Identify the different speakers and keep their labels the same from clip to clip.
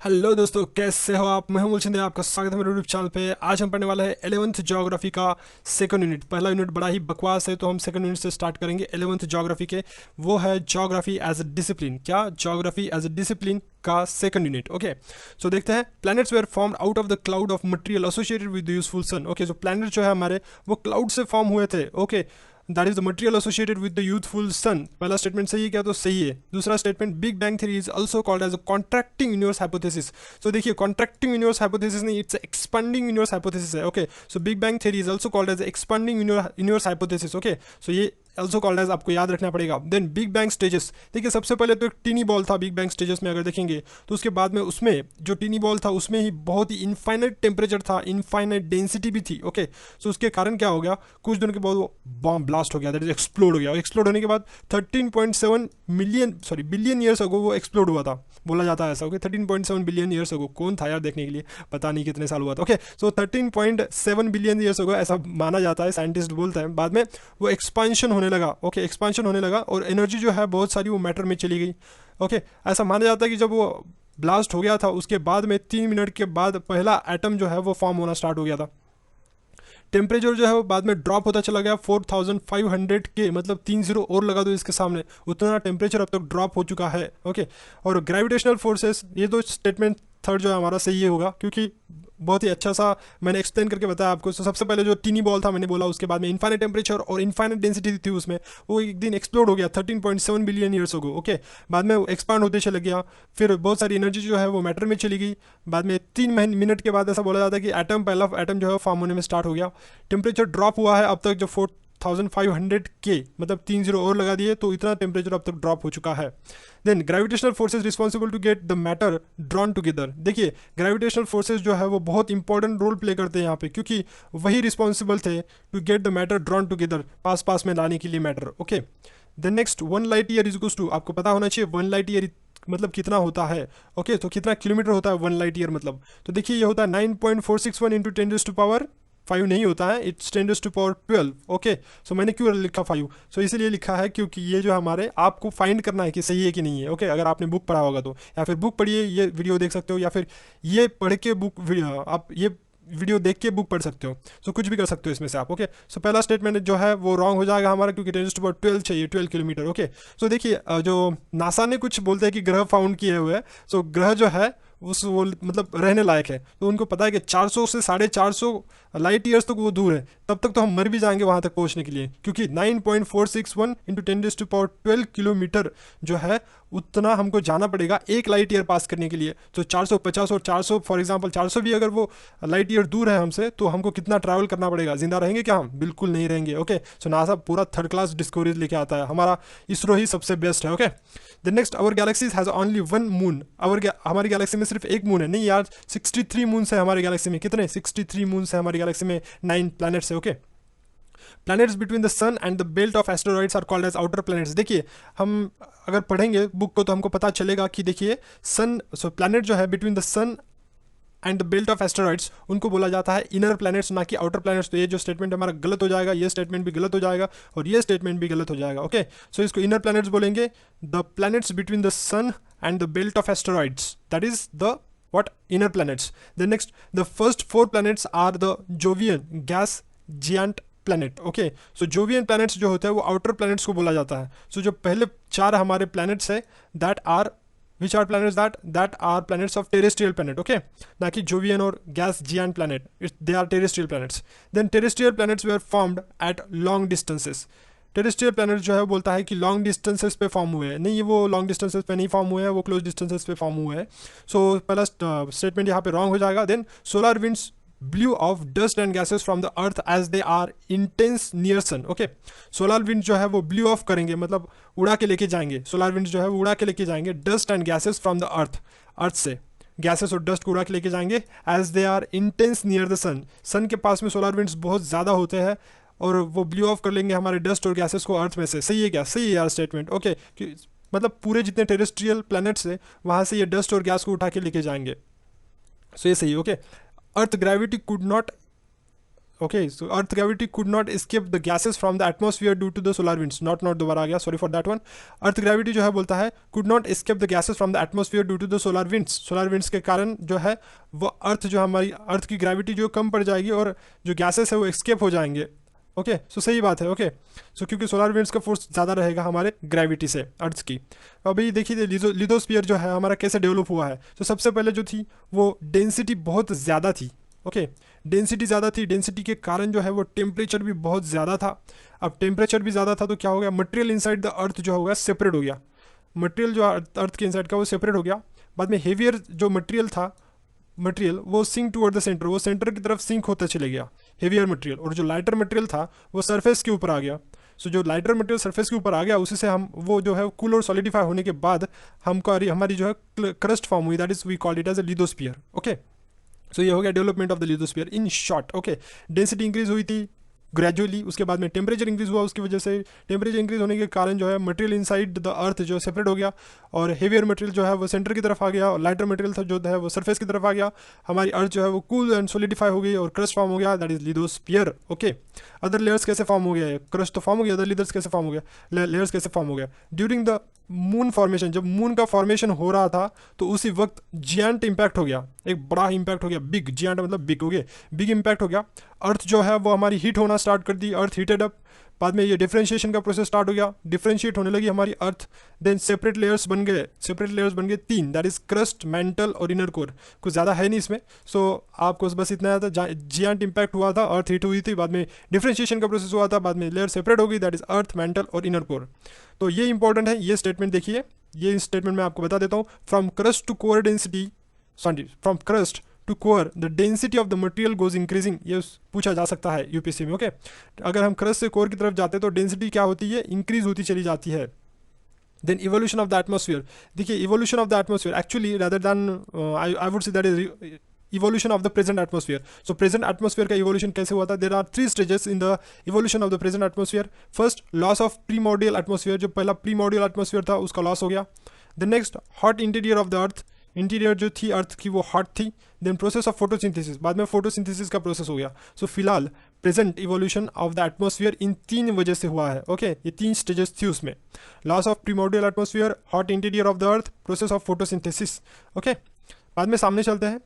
Speaker 1: Hello दोस्तों, कैसे हो आप। मैं हूं मूल शिंदे, आपका स्वागत है मेरे यूट्यूब चैनल पे। आज हम पढ़ने वाला है 11th ज्योग्राफी का सेकंड यूनिट। पहला यूनिट बड़ा ही बकवास है, तो हम सेकंड यूनिट से स्टार्ट करेंगे 11th ज्योग्राफी के। वो है ज्योग्राफी एज अ डिसिप्लिन। क्या? ज्योग्राफी एज अ डिसिप्लिन का सेकंड यूनिट। ओके, सो देखते हैं। Planets were formed out of the cloud of material associated with useful sun. Okay, जो प्लैनेट जो है हमारे, वो क्लाउड से फॉर्म हुए थे। Okay, that is the material associated with the youthful sun. पहला स्टेटमेंट सही है क्या? तो सही है। दूसरा statement, Big Bang theory is also called as a contracting universe hypothesis. तो देखिए, कॉन्ट्रैक्टिंग यूनिवर्स हाइपोथेसिस नहीं, इट्स एक्सपांडिंग यूनिवर्स हाइपोथेसिस है। Okay, so Big Bang theory is also called as expanding universe hypothesis. Okay, so ये also called as, आपको याद रखना पड़ेगा। Then Big Bang stages. देखिए, सबसे पहले तो एक टीनी बॉल था बिग बैंग स्टेजेस में, अगर देखेंगे तो उसके बाद में उसमें जो टीनी बॉल था उसमें ही बहुत ही इनफाइनाइट टेम्परेचर था, इनफाइनाइट डेंसिटी भी थी। ओके, सो उसके कारण क्या हो गया, कुछ दिनों के बाद वो बॉम्ब ब्लास्ट हो गया, दैट इज एक्सप्लोड हो गया। एक्सप्लोड होने के बाद 13.7 बिलियन ईयर्स अगो वो एक्सप्लोड हुआ था, बोला जाता है ऐसा। Okay, 13.7 billion years ago. कौन था यार देखने के लिए, पता नहीं कितने साल हुआ था। ओके, सो 13.7 बिलियन ईयर्स अगो ऐसा माना जाता है, साइंटिस्ट बोलते हैं। बाद में वो एक्सपांशन होने लगा। ओके, एक्सपांशन होने लगा और एनर्जी जो है बहुत सारी वो मैटर में चली गई। ओके, ऐसा माना जाता है कि जब वो ब्लास्ट हो गया था उसके बाद में 3 मिनट के बाद पहला एटम जो है वो फॉर्म होना स्टार्ट हो गया था। टेम्परेचर जो है वो बाद में ड्रॉप होता चला गया 4500 के, मतलब 3 0 और लगा दो इसके सामने, उतना टेम्परेचर अब तक ड्रॉप हो चुका है। ओके, और ग्रेविटेशनल फोर्सेस, ये दो स्टेटमेंट थर्ड जो है हमारा सही होगा, क्योंकि बहुत ही अच्छा सा मैंने एक्सप्लेन करके बताया आपको। तो सबसे पहले जो टीनी बॉल था मैंने बोला, उसके बाद में इन्फाइनाइट टेम्परेचर और इन्फाइनाइट डेंसिटी थी उसमें, वो एक दिन एक्सप्लोड हो गया 13.7 बिलियन ईयर्स हो गो। ओके, बाद में वो एक्सपांड होते चले गया, फिर बहुत सारी एनर्जी जो है वो मैटर में चली गई। बाद में 3 मिनट के बाद ऐसा बोला जाता है कि एटम, पहला एटम जो है फॉर्म होने में स्टार्ट हो गया। टेम्परेचर ड्रॉप हुआ है अब तक जो 4500 के, मतलब 3 0 और लगा दिए तो इतना टेम्परेचर अब तक ड्रॉप हो चुका है। Then gravitational forces responsible to get the matter drawn together. देखिए, ग्रेविटेशनल फोर्सेज जो है वो बहुत इंपॉर्टेंट रोल प्ले करते हैं यहाँ पे, क्योंकि वही रिस्पॉन्सिबल थे to get the matter drawn together, पास पास में लाने के लिए matter. Okay, then next, 1 light year is equals to, आपको पता होना चाहिए 1 लाइट ईयर मतलब कितना होता है। ओके, तो कितना किलोमीटर होता है 1 लाइट ईयर मतलब। तो देखिए, ये होता है 9.461 इंटू 10⁵ नहीं होता है, इट्स 10⁻12। ओके, सो मैंने क्यों लिखा 5? सो इसीलिए लिखा है क्योंकि ये जो हमारे, आपको फाइंड करना है कि सही है कि नहीं है। ओके, अगर आपने बुक पढ़ा होगा तो, या फिर बुक पढ़िए, ये वीडियो देख सकते हो, या फिर ये पढ़ के बुक, आप ये वीडियो देख के बुक पढ़ सकते हो। सो कुछ भी कर सकते हो इसमें से आप। ओके, सो पहला स्टेटमेंट जो है वो रॉन्ग हो जाएगा हमारा, क्योंकि 10⁻12 चाहिए, 12 किलोमीटर। ओके, सो देखिए, जो नासा ने कुछ बोलते हैं कि ग्रह फाउंड किए हुए हैं। सो ग्रह जो है उस वो मतलब रहने लायक है, तो उनको पता है कि 400 से 450 लाइट ईयर्स तक वो दूर है, तब तक तो हम मर भी जाएंगे वहाँ तक पहुँचने के लिए, क्योंकि 9.461 इंटू 10⁻12 किलोमीटर जो है उतना हमको जाना पड़ेगा 1 लाइट ईयर पास करने के लिए। तो 450 और 400, फॉर एग्जांपल 400 भी अगर वो लाइट ईयर दूर है हमसे, तो हमको कितना ट्रैवल करना पड़ेगा। जिंदा रहेंगे क्या हम? बिल्कुल नहीं रहेंगे। ओके, सो नासा पूरा थर्ड क्लास डिस्कवरीज लेके आता है, हमारा इसरो ही सबसे बेस्ट है। Okay, the next, our galaxy has only one moon. हमारी गैलेक्सी में सिर्फ एक मून है। नहीं यार, 63 मून्स है हमारी गैलेक्सी में। कितने? 63 मून्स है हमारी गैलेक्सी में, 9 प्लैनेट्स है। Okay, planets between the sun and the belt of asteroids are called as outer planets. देखिए, हम अगर पढ़ेंगे बुक को तो हमको पता चलेगा कि देखिए, सन, सो प्लैनेट जो है between the sun and the belt of asteroids, उनको बोला जाता है इनर प्लैनेट्स, ना कि आउटर प्लैनेट्स। तो ये जो स्टेटमेंट हमारा गलत हो जाएगा, ये स्टेटमेंट भी गलत हो जाएगा और ये स्टेटमेंट भी गलत हो जाएगा। ओके, सो इसको इनर प्लैनेट्स बोलेंगे, the planets between the sun and the belt of asteroids, that is the what inner planets. Then next, the first 4 planets are the Jovian gas giant planet. Okay, so Jovian planets जो होते हैं वो outer planets को बोला जाता है। so जो पहले 4 हमारे planets है, that are, which are planets, that are planets of terrestrial planet. Okay, ना कि Jovian और gas giant planet, they are terrestrial planets. Then terrestrial planets were formed at long distances. Terrestrial planet जो है वो बोलता है कि लॉन्ग डिस्टेंसेस पे फॉर्म हुए हैं। नहीं, वो लॉन्ग डिस्टेंसेस पे नहीं फॉर्म हुए हैं, वो क्लोज डिस्टेंसेस पे फॉर्म हुए हैं। सो पहला स्टेटमेंट यहाँ पे रॉन्ग हो जाएगा। Then solar winds blew off dust and gases from the earth as they are intense near sun. Okay, solar wind जो है वो ब्लू ऑफ करेंगे, मतलब उड़ा के लेके जाएंगे। सोलर विंड जो है वो उड़ा के लेके जाएंगे dust and gases from the earth से गैसेस और डस्ट को उड़ा के लेके जाएंगे, as they are intense near the sun. Sun के पास में सोलर विंड्स बहुत ज़्यादा होते हैं और वो ब्लू ऑफ कर लेंगे हमारे डस्ट और गैसेस को अर्थ में से। सही है क्या? सही है यार स्टेटमेंट। ओके, मतलब पूरे जितने टेरेस्ट्रियल प्लैनेट्स है वहाँ से ये डस्ट और गैस को उठा के लेके जाएंगे। सो ये सही है। Okay, earth gravity could not okay, so earth gravity could not escape the gases from the atmosphere due to the solar winds, not दोबारा आ गया, sorry for that one. Earth gravity जो है बोलता है could not escape the gases from the atmosphere due to the solar winds, solar winds के कारण जो है वो अर्थ जो हमारी अर्थ की ग्रेविटी जो कम पड़ जाएगी और जो गैसेस है वो एस्केप हो जाएंगे। ओके, सो सही बात है। ओके, सो क्योंकि सोलर विंड्स का फोर्स ज़्यादा रहेगा हमारे ग्रेविटी से अर्थ की। अभी देखिए लिथोस्फीयर जो है हमारा कैसे डेवलप हुआ है। तो सबसे पहले जो थी वो डेंसिटी बहुत ज़्यादा थी। ओके, डेंसिटी ज़्यादा थी, डेंसिटी के कारण जो है वो टेम्परेचर भी बहुत ज़्यादा था। अब टेम्परेचर भी ज़्यादा था तो क्या हो गया, मटेरियल इनसाइड द अर्थ जो होगा सेपरेट हो गया, मटेरियल जो अर्थ के इनसाइड का वो सेपरेट हो गया। बाद में हेवियर जो मटेरियल था, मटेरियल वो सिंक टूवर्ड द सेंटर, वो सेंटर की तरफ सिंक होता चले गया हेवियर मटेरियल, और जो लाइटर मटेरियल था वो सरफेस के ऊपर आ गया। सो जो लाइटर मटेरियल सरफेस के ऊपर आ गया उसी से हम वो जो है कूल और सॉलिडिफाई होने के बाद हमको हमारी जो है क्रस्ट फॉर्म हुई, that is we called it as a lithosphere. Okay, so ये हो गया development of the lithosphere in short. Okay, density increase हुई थी ग्रेजुअली, उसके बाद में टेम्परेचर इंक्रीज हुआ, उसकी वजह से टेम्परेचर इंक्रीज होने के कारण जो है मटेरियल इनसाइड द अर्थ जो सेपरेट हो गया, और हेवियर मटेरियल जो है वो सेंटर की तरफ आ गया, और लाइटर मटेरियल था जो है वो सरफेस की तरफ आ गया। हमारी अर्थ जो है वो कूल एंड सोलिडिफाई हो गई और क्रस्ट फॉर्म हो गया, that is lithosphere. Okay, other layers कैसे फॉर्म हो गया है, क्रस्ट तो फॉर्म हो गया, अदर लेयर्स कैसे फॉर्म हो गया, लेयर्स कैसे फॉर्म हो गया ड्यूरिंग द मून फॉर्मेशन। जब मून का फॉर्मेशन हो रहा था तो उसी वक्त जियांट इम्पैक्ट हो गया, एक बड़ा इम्पैक्ट हो गया, बिग, जियांट मतलब बिग हो गया, बिग इम्पैक्ट हो गया। अर्थ जो है वो हमारी हीट होना स्टार्ट कर दी, अर्थ हीटेड अप। बाद में ये डिफरेंशिएशन का प्रोसेस स्टार्ट हो गया, डिफरेंशिएट होने लगी हमारी अर्थ। देन सेपरेट लेयर्स बन गए 3, दैट इज क्रस्ट, मेंटल और इनर कोर। कुछ ज़्यादा है नहीं इसमें, सो आपको बस इतना आता, जियांट इम्पैक्ट हुआ था, अर्थ हीट हुई थी, बाद में डिफरेंशिएशन का प्रोसेस हुआ था, बाद में लेयर सेपरेट हो गई, दैट इज अर्थ, मेंटल और इनर कोर। तो ये इंपॉर्टेंट है, ये स्टेटमेंट देखिए, ये स्टेटमेंट मैं आपको बता देता हूँ। From crust to core density, sorry from crust to core the density of the material goes increasing, ये पूछा जा सकता है यूपीएससी में। ओके, अगर हम क्रस्ट से कोर की तरफ जाते हैं तो डेंसिटी क्या होती है, इंक्रीज होती चली जाती है। Then evolution of the atmosphere, देखिए evolution of the atmosphere actually rather than I would say that is evolution of the present atmosphere. So present atmosphere का evolution कैसे हुआ था, there are 3 stages in the evolution of the present atmosphere. First, loss of primordial atmosphere, जो पहला primordial atmosphere था उसका loss हो गया। The next, hot interior of the earth, interior जो थी अर्थ की वो हॉट थी। देन प्रोसेस ऑफ फोटोसिंथेसिस, बाद में फोटोसिंथेसिस का प्रोसेस हो गया। सो फिलहाल present evolution of the atmosphere इन 3 वजह से हुआ है। ओके, ये 3 स्टेजेस थी उसमें, loss of primordial atmosphere, hot interior of the earth, process of photosynthesis. Okay, बाद में सामने चलते हैं।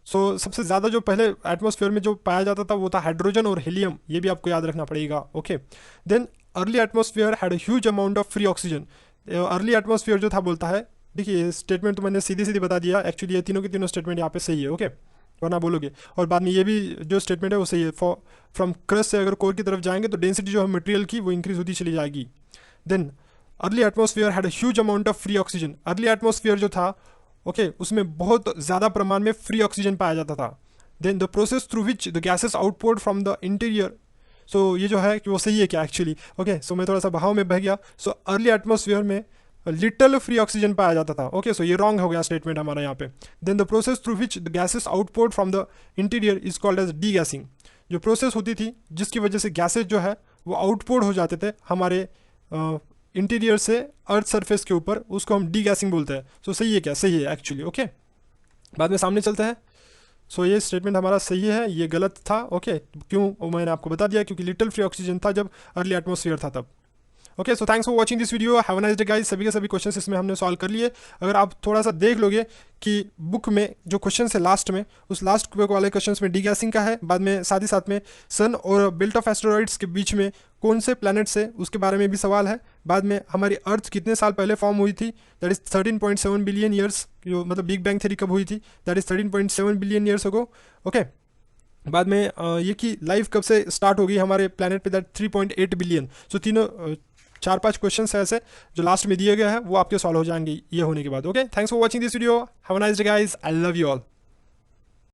Speaker 1: सो सबसे ज़्यादा जो पहले एटमॉस्फेयर में जो पाया जाता था वो था हाइड्रोजन और हीलियम, ये भी आपको याद रखना पड़ेगा। Okay, then early atmosphere had a huge amount of free oxygen. Early atmosphere जो था बोलता है, देखिए स्टेटमेंट तो मैंने सीधी बता दिया, एक्चुअली ये तीनों के तीनों स्टेटमेंट यहाँ पे सही है। ओके, वरना बोलोगे, और बाद में ये भी जो स्टेटमेंट है वो सही है। फ्रॉम क्रस्ट से अगर कोर की तरफ जाएंगे तो डेंसिटी जो है मटेरियल की वो इंक्रीज होती चली जाएगी। Then early atmosphere had a huge amount of free oxygen, early atmosphere जो था ओके उसमें बहुत ज़्यादा प्रमाण में फ्री ऑक्सीजन पाया जाता था। Then the process through which the gases outpour from the interior, so ये जो है कि वो सही है क्या एक्चुअली। ओके, सो मैं थोड़ा सा बहाव में बह गया। सो अर्ली एटमॉस्फेयर में लिटल फ्री ऑक्सीजन पाया जाता था। ओके, सो ये रॉन्ग हो गया स्टेटमेंट हमारा यहाँ पे। Then the process through which the gases outpour from the interior is called as degassing, जो प्रोसेस होती थी जिसकी वजह से गैसेस जो है वो आउटपोर्ट हो जाते थे हमारे इंटीरियर से अर्थ सरफेस के ऊपर, उसको हम डी गैसिंग बोलते हैं। सो सही है क्या, सही है एक्चुअली। ओके, बाद में सामने चलते हैं। सो ये स्टेटमेंट हमारा सही है, ये गलत था। ओके, क्यों वो मैंने आपको बता दिया, क्योंकि लिटिल फ्री ऑक्सीजन था जब अर्ली एटमॉस्फेयर था तब। Okay, so thanks for watching this video, have a nice day guys. सभी के सभी क्वेश्चंस इसमें हमने सॉल्व कर लिए। अगर आप थोड़ा सा देख लोगे कि बुक में जो क्वेश्चन है लास्ट में, उस लास्ट वाले क्वेश्चन में डी गैसिंग का है, बाद में साथ ही साथ में सन और बेल्ट ऑफ एस्टेरॉइड्स के बीच में कौन से प्लैनेट्स है उसके बारे में भी सवाल है। बाद में हमारी अर्थ कितने साल पहले फॉर्म हुई थी, दैट इज 13.7 बिलियन ईयर्स, जो मतलब बिग बैंग थ्योरी कब हुई थी, that is 13.7 billion years ago. Okay, बाद में ये कि लाइफ कब से स्टार्ट होगी हमारे प्लैनेट पे, दैट 3.8 बिलियन। सो तीनों 4-5 क्वेश्चन है ऐसे जो लास्ट में दिए गए हैं, वो आपके सॉल्व हो जाएंगे ये होने के बाद। Okay, thanks for watching this video, have a nice day guys, I love you all.